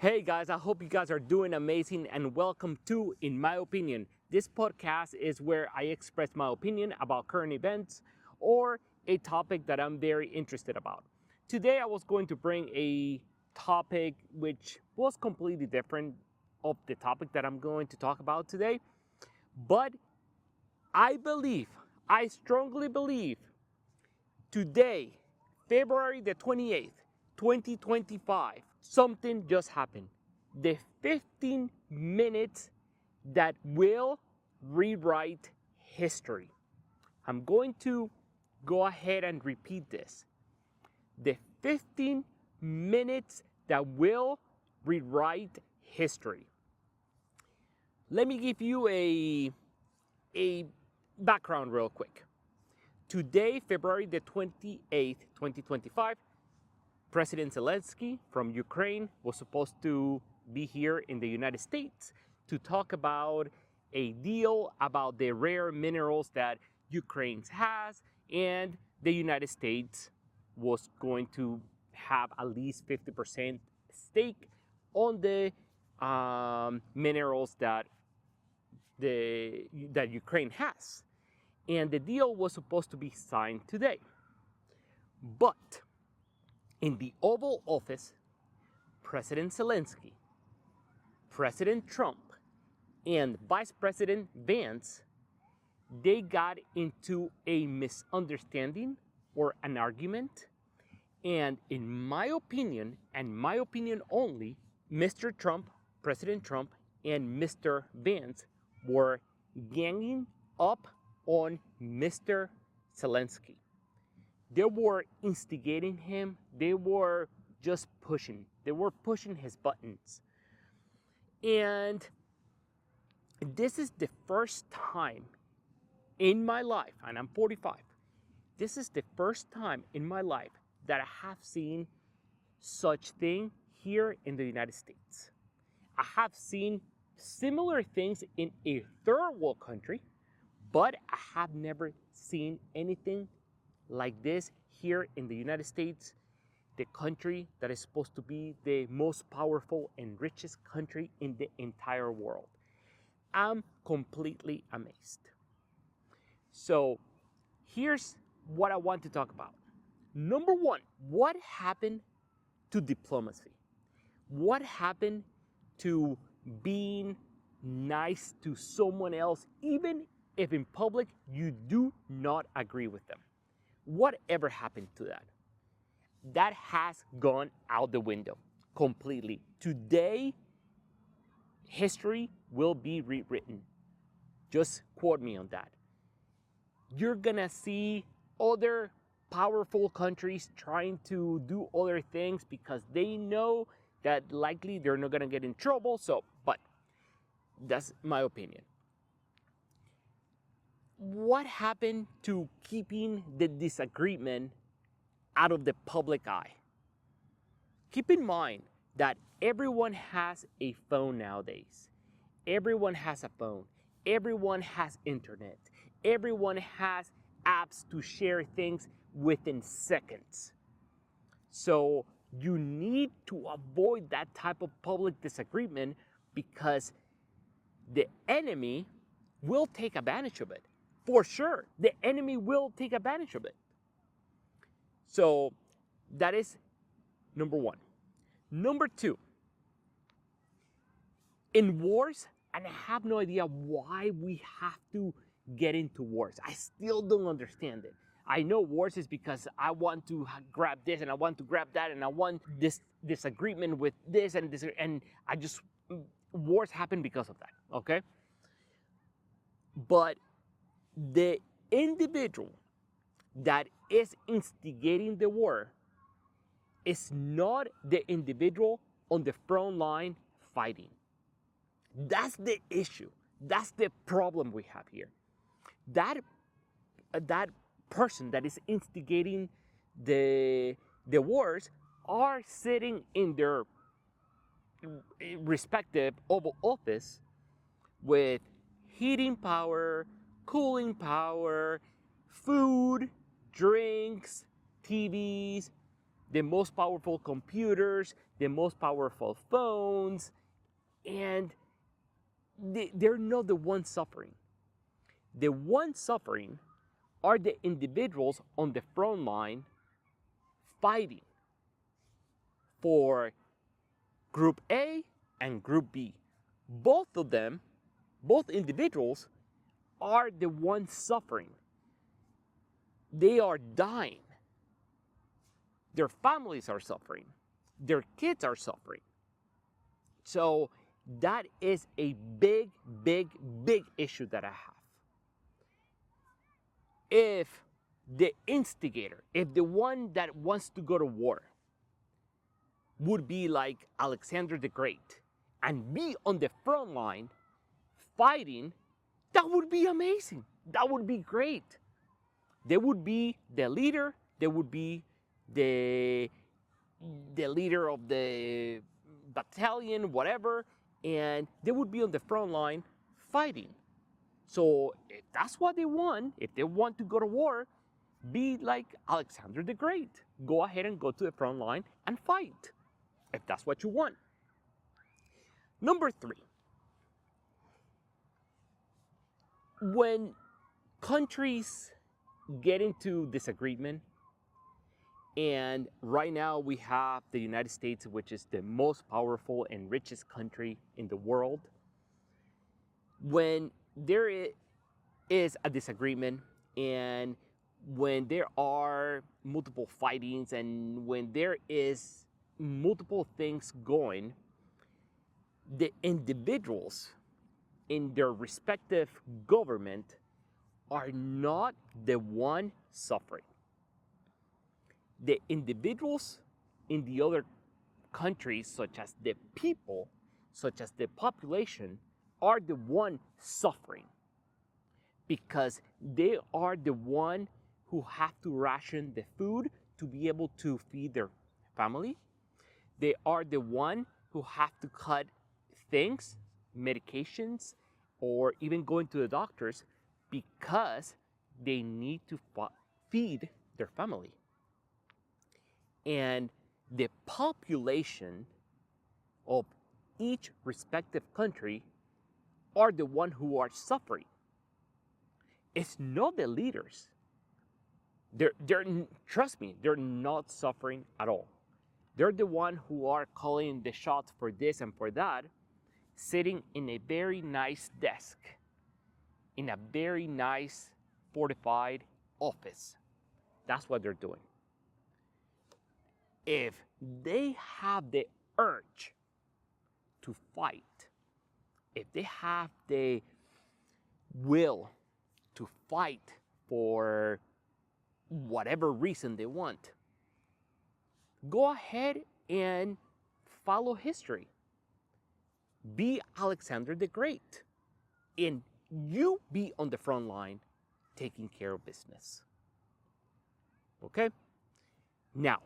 Hey guys, I hope you guys are doing amazing and welcome to In My Opinion. This podcast is where I express my opinion about current events or a topic that I'm very interested about. Today I was going to bring a topic which was completely different of the topic that I'm going to talk about today. But I strongly believe, today, February the 28th, 2025, something just happened. The 15 minutes that will rewrite history. I'm going to go ahead and repeat this. The 15 minutes that will rewrite history. Let me give you a background real quick. Today, February the 28th, 2025, President Zelenskyy from Ukraine was supposed to be here in the United States to talk about a deal about the rare minerals that Ukraine has, and the United States was going to have at least 50% stake on the minerals that Ukraine has. And the deal was supposed to be signed today. But in the Oval Office, President Zelenskyy, President Trump, and Vice President Vance, they got into a misunderstanding or an argument. And in my opinion, and my opinion only, Mr. Trump, President Trump, and Mr. Vance were ganging up on Mr. Zelenskyy. They were instigating him. They were just pushing. They were pushing his buttons. And this is the first time in my life, and I'm 45, this is the first time in my life that I have seen such thing here in the United States. I have seen similar things in a third world country, but I have never seen anything like this here in the United States, the country that is supposed to be the most powerful and richest country in the entire world. I'm completely amazed. So here's what I want to talk about. Number one, what happened to diplomacy? What happened to being nice to someone else, even if in public you do not agree with them? Whatever happened to that? That has gone out the window completely. Today, history will be rewritten. Just quote me on that. You're gonna see other powerful countries trying to do other things because they know that likely they're not gonna get in trouble. But that's my opinion. What happened to keeping the disagreement out of the public eye? Keep in mind that everyone has a phone nowadays. Everyone has a phone. Everyone has internet. Everyone has apps to share things within seconds. So you need to avoid that type of public disagreement because the enemy will take advantage of it. For sure, the enemy will take advantage of it. So that is number one. Number two, in wars, and I have no idea why we have to get into wars. I still don't understand it. I know wars is because I want to grab this and I want to grab that and I want this disagreement with this and this, and wars happen because of that, okay? But the individual that is instigating the war is not the individual on the front line fighting. That's the issue. That's the problem we have here. That person that is instigating the wars are sitting in their respective Oval Office with heating power, cooling power, food, drinks, TVs, the most powerful computers, the most powerful phones, and they're not the ones suffering. The ones suffering are the individuals on the front line fighting for Group A and Group B. Both of them, both individuals, are the ones suffering. They are dying. Their families are suffering. Their kids are suffering. So that is a big, big, big issue that I have. If the instigator, if the one that wants to go to war would be like Alexander the Great and be on the front line fighting, that would be amazing. That would be great. They would be the leader. They would be the leader of the battalion, whatever, and they would be on the front line fighting. So if that's what they want, if they want to go to war, be like Alexander the Great. Go ahead and go to the front line and fight, if that's what you want. Number 3. When countries get into disagreement, and right now we have the United States, which is the most powerful and richest country in the world. When there is a disagreement, and when there are multiple fightings, and when there is multiple things going, the individuals in their respective government are not the one suffering. The individuals in the other countries, such as the people, such as the population, are the one suffering, because they are the one who have to ration the food to be able to feed their family. They are the one who have to cut things, medications, or even going to the doctors, because they need to feed their family. And the population of each respective country are the one who are suffering. It's not the leaders. Trust me, they're not suffering at all. They're the one who are calling the shots for this and for that, sitting in a very nice desk, in a very nice fortified office. That's what they're doing. If they have the urge to fight, if they have the will to fight for whatever reason they want, go ahead and follow history. Be Alexander the Great, and you be on the front line taking care of business. Okay? Now,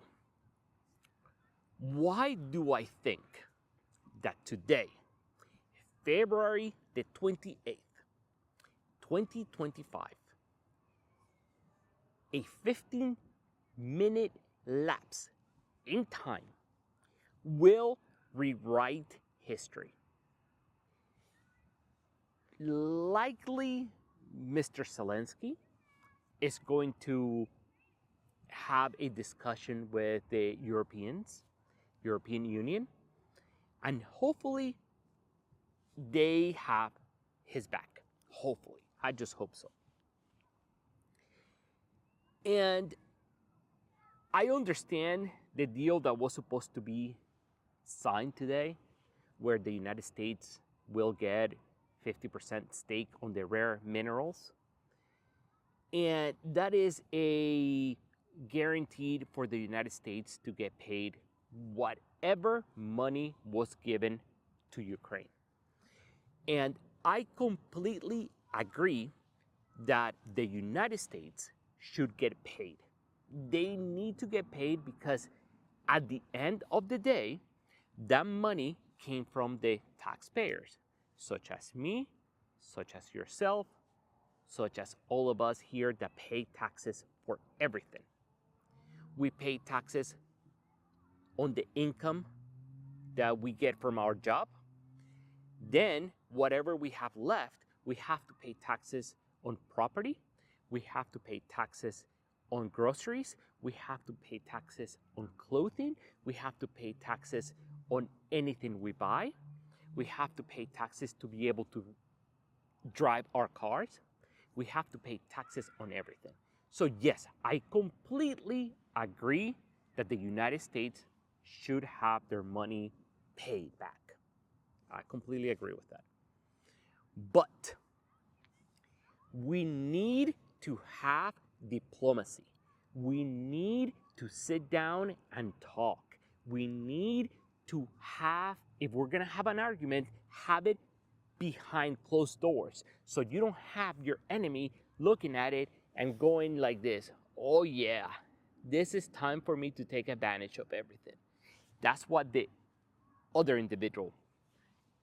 why do I think that today, February the 28th, 2025, a 15-minute lapse in time will rewrite history? Likely, Mr. Zelenskyy is going to have a discussion with the European Union, and hopefully they have his back. Hopefully. I just hope so. And I understand the deal that was supposed to be signed today, where the United States will get 50% stake on the rare minerals. And that is a guaranteed for the United States to get paid whatever money was given to Ukraine. And I completely agree that the United States should get paid. They need to get paid, because at the end of the day, that money came from the taxpayers, such as me, such as yourself, such as all of us here that pay taxes for everything. We pay taxes on the income that we get from our job. Then whatever we have left, we have to pay taxes on property. We have to pay taxes on groceries. We have to pay taxes on clothing. We have to pay taxes on anything we buy. We have to pay taxes to be able to drive our cars. We have to pay taxes on everything. So yes, I completely agree that the United States should have their money paid back. I completely agree with that. But we need to have diplomacy. We need to sit down and talk. We need to have, if we're going to have an argument, have it behind closed doors. So you don't have your enemy looking at it and going like this, oh yeah, this is time for me to take advantage of everything. That's what the other individual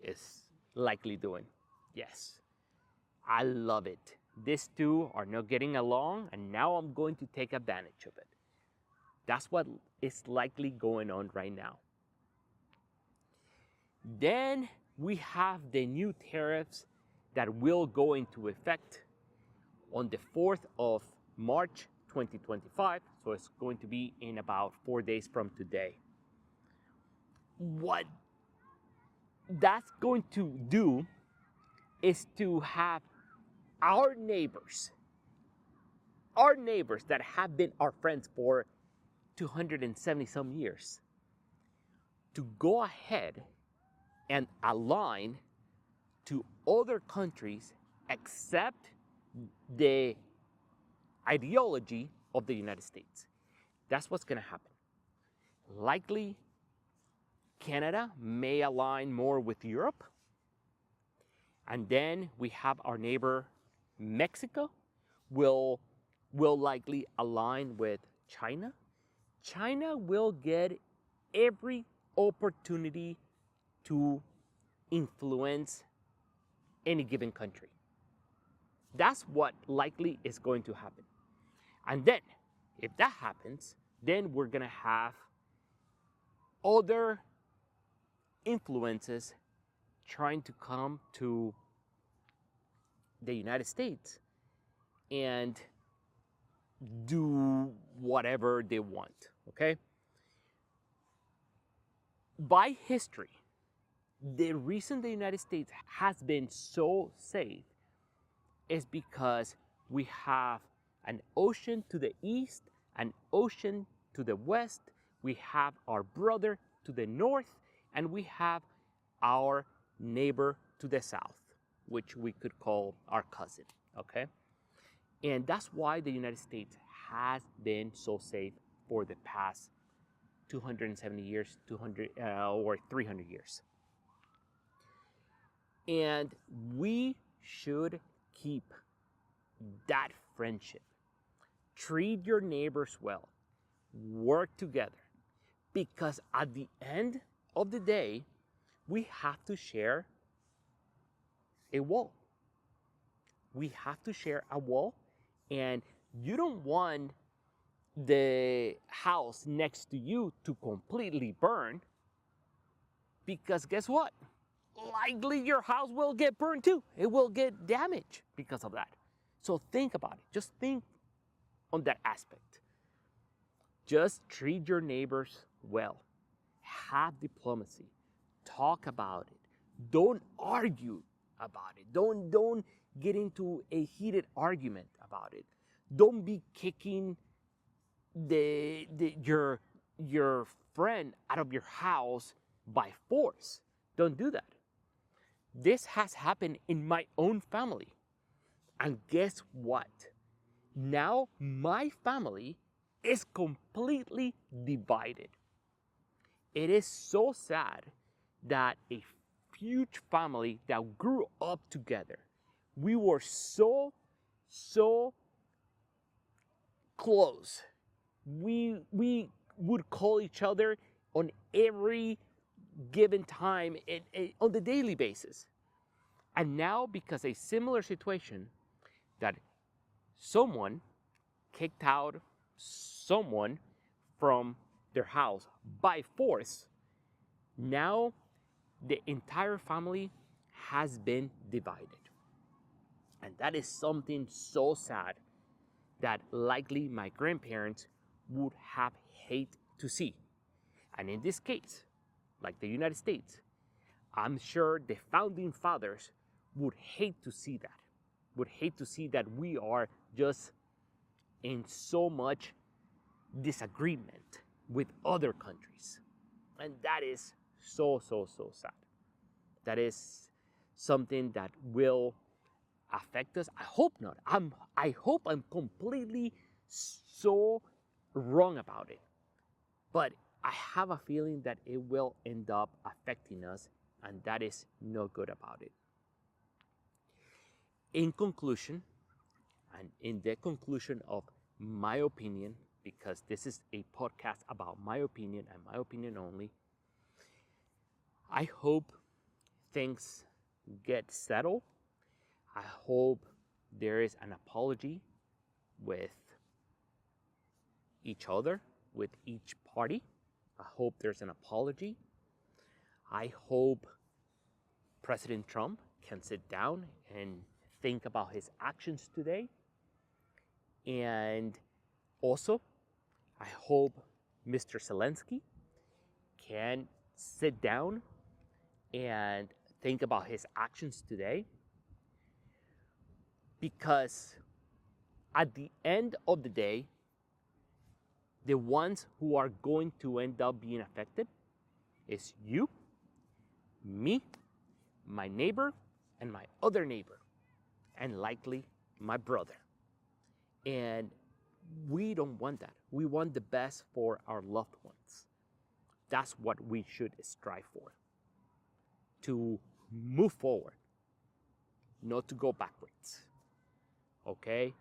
is likely doing. Yes, I love it. These two are not getting along, and now I'm going to take advantage of it. That's what is likely going on right now. Then we have the new tariffs that will go into effect on the 4th of March 2025. So it's going to be in about 4 days from today. What that's going to do is to have our neighbors that have been our friends for 270 some years, to go ahead and align to other countries except the ideology of the United States. That's what's going to happen. Likely, Canada may align more with Europe. And then we have our neighbor Mexico will likely align with China. China will get every opportunity to influence any given country. That's what likely is going to happen. And then, if that happens, then we're going to have other influences trying to come to the United States and do whatever they want, okay? By history, the reason the United States has been so safe is because we have an ocean to the east, an ocean to the west, we have our brother to the north, and we have our neighbor to the south, which we could call our cousin, okay? And that's why the United States has been so safe for the past 270 years, 200 or 300 years. And we should keep that friendship. Treat your neighbors well. Work together. Because at the end of the day, we have to share a wall. We have to share a wall, and you don't want the house next to you to completely burn, because guess what? Likely your house will get burned too. It will get damaged because of that. So think about it. Just think on that aspect. Just treat your neighbors well. Have diplomacy. Talk about it. Don't argue about it. Don't get into a heated argument about it. Don't be kicking your friend out of your house by force. Don't do that. This has happened in my own family. And guess what? Now my family is completely divided. It is so sad that a huge family that grew up together, we were so close. We would call each other on every given time on the daily basis. And now, because a similar situation, that someone kicked out someone from their house by force, now the entire family has been divided. And that is something so sad that likely my grandparents would have hated to see. And in this case, like the United States, I'm sure the founding fathers would hate to see that. Would hate to see that we are just in so much disagreement with other countries. And that is so sad. That is something that will affect us. I hope not. I hope I'm completely so wrong about it. But I have a feeling that it will end up affecting us, and that is no good about it. In conclusion, and in the conclusion of my opinion, because this is a podcast about my opinion and my opinion only, I hope things get settled. I hope there is an apology with each other, with each party. I hope there's an apology. I hope President Trump can sit down and think about his actions today. And also, I hope Mr. Zelenskyy can sit down and think about his actions today. Because at the end of the day, the ones who are going to end up being affected is you, me, my neighbor, and my other neighbor, and likely my brother. And we don't want that. We want the best for our loved ones. That's what we should strive for. To move forward, not to go backwards. Okay?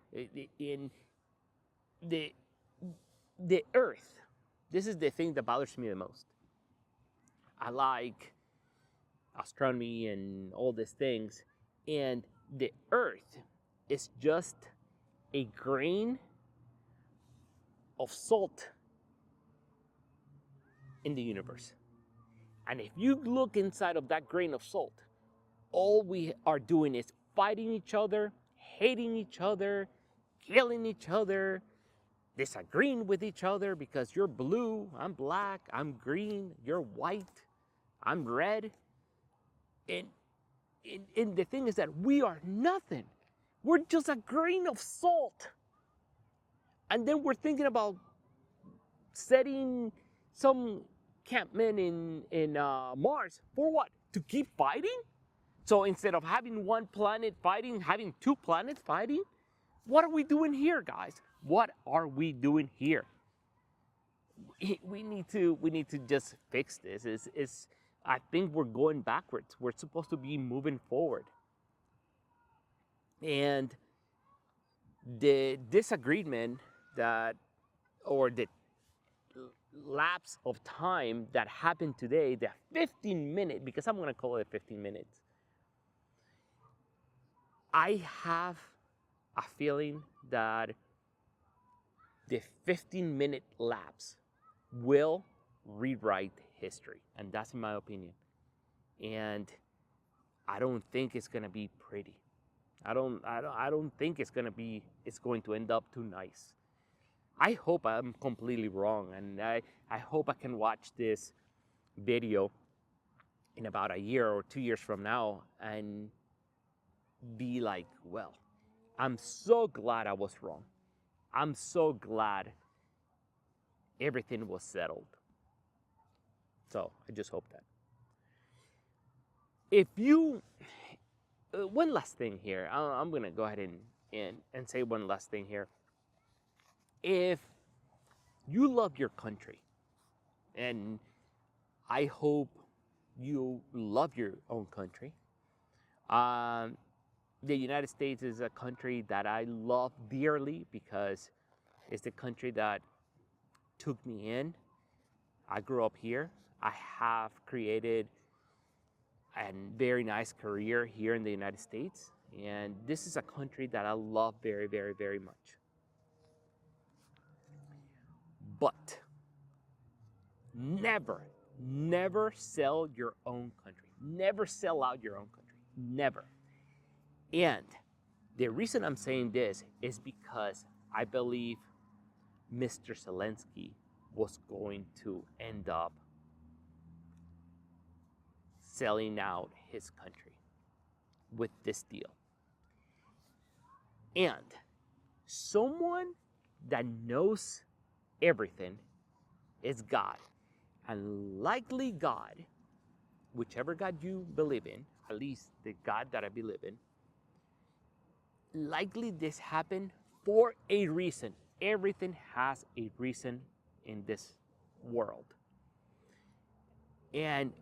In the earth, this is the thing that bothers me the most. I like astronomy and all these things, and the earth is just a grain of salt in the universe. And if you look inside of that grain of salt, all we are doing is fighting each other, hating each other, killing each other, disagreeing with each other because you're blue, I'm black, I'm green, you're white, I'm red. And the thing is that we are nothing. We're just a grain of salt. And then we're thinking about setting some campment in Mars. For what? To keep fighting? So instead of having one planet fighting, having two planets fighting? What are we doing here, guys? What are we doing here? We need to just fix this. I think we're going backwards. We're supposed to be moving forward. And the disagreement or the lapse of time that happened today, the 15-minute, because I'm going to call it 15 minutes, I have a feeling that the 15-minute lapse will rewrite history, and that's in my opinion. And I don't think it's going to be pretty. I don't think it's going to end up too nice. I hope I'm completely wrong, and I hope I can watch this video in about a year or 2 years from now and be like, well, I'm so glad I was wrong. I'm so glad everything was settled. So I just hope that. If you, one last thing here, I'm going to go ahead and say one last thing here. If you love your country, and I hope you love your own country, the United States is a country that I love dearly because it's the country that took me in. I grew up here. I have created a very nice career here in the United States. And this is a country that I love very, very, very much. But Never, never sell your own country. Never sell out your own country. Never. And the reason I'm saying this is because I believe Mr. Zelenskyy was going to end up selling out his country with this deal. And someone that knows everything is God. And likely God, whichever God you believe in, at least the God that I believe in, likely this happened for a reason. Everything has a reason in this world. And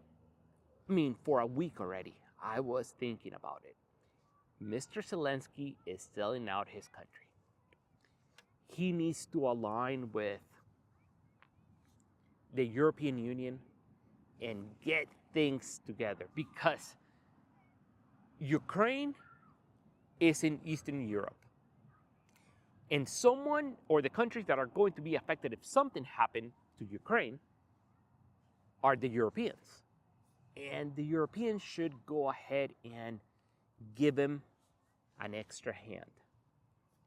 I mean, for a week already, I was thinking about it. Mr. Zelenskyy is selling out his country. He needs to align with the European Union and get things together, because Ukraine is in Eastern Europe. And someone, or the countries that are going to be affected if something happened to Ukraine, are the Europeans. And the Europeans should go ahead and give him an extra hand.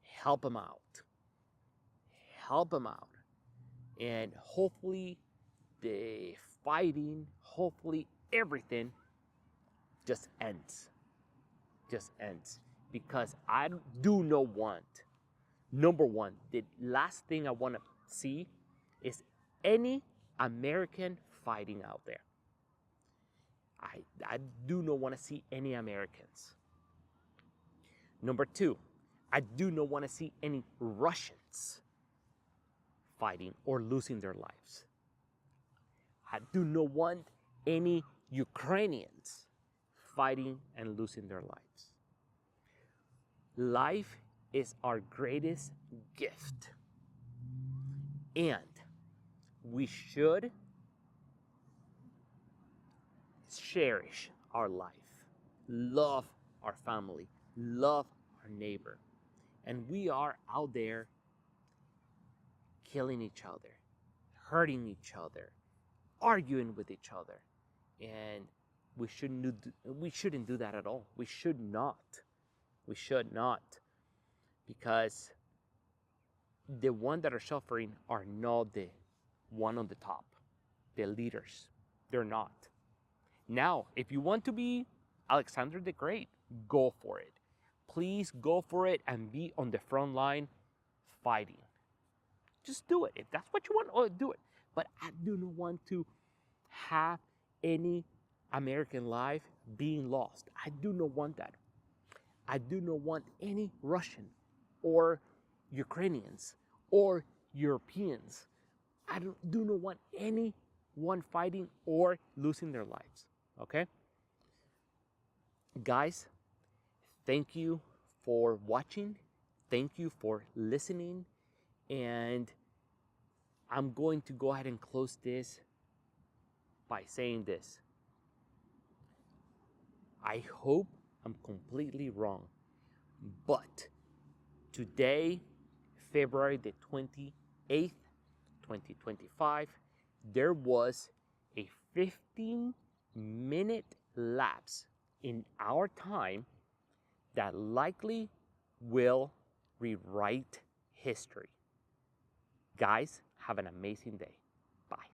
Help him out. Help him out. And hopefully the fighting, hopefully everything just ends. Just ends. Because I do not want, number one, the last thing I want to see is any American fighting out there. I do not want to see any Americans. Number two, I do not want to see any Russians fighting or losing their lives. I do not want any Ukrainians fighting and losing their lives. Life is our greatest gift. And we should cherish our life, love our family, love our neighbor. And we are out there killing each other, hurting each other, arguing with each other. And we shouldn't do that at all. We should not. We should not. Because the ones that are suffering are not the one on the top, the leaders. They're not. Now, if you want to be Alexander the Great, go for it. Please go for it and be on the front line fighting. Just do it. If that's what you want, do it. But I do not want to have any American life being lost. I do not want that. I do not want any Russian or Ukrainians or Europeans. I do not want anyone fighting or losing their lives. Okay? Guys, thank you for watching. Thank you for listening. And I'm going to go ahead and close this by saying this. I hope I'm completely wrong, but today, February the 28th, 2025, there was a 15-minute lapse in our time that likely will rewrite history. Guys, have an amazing day. Bye.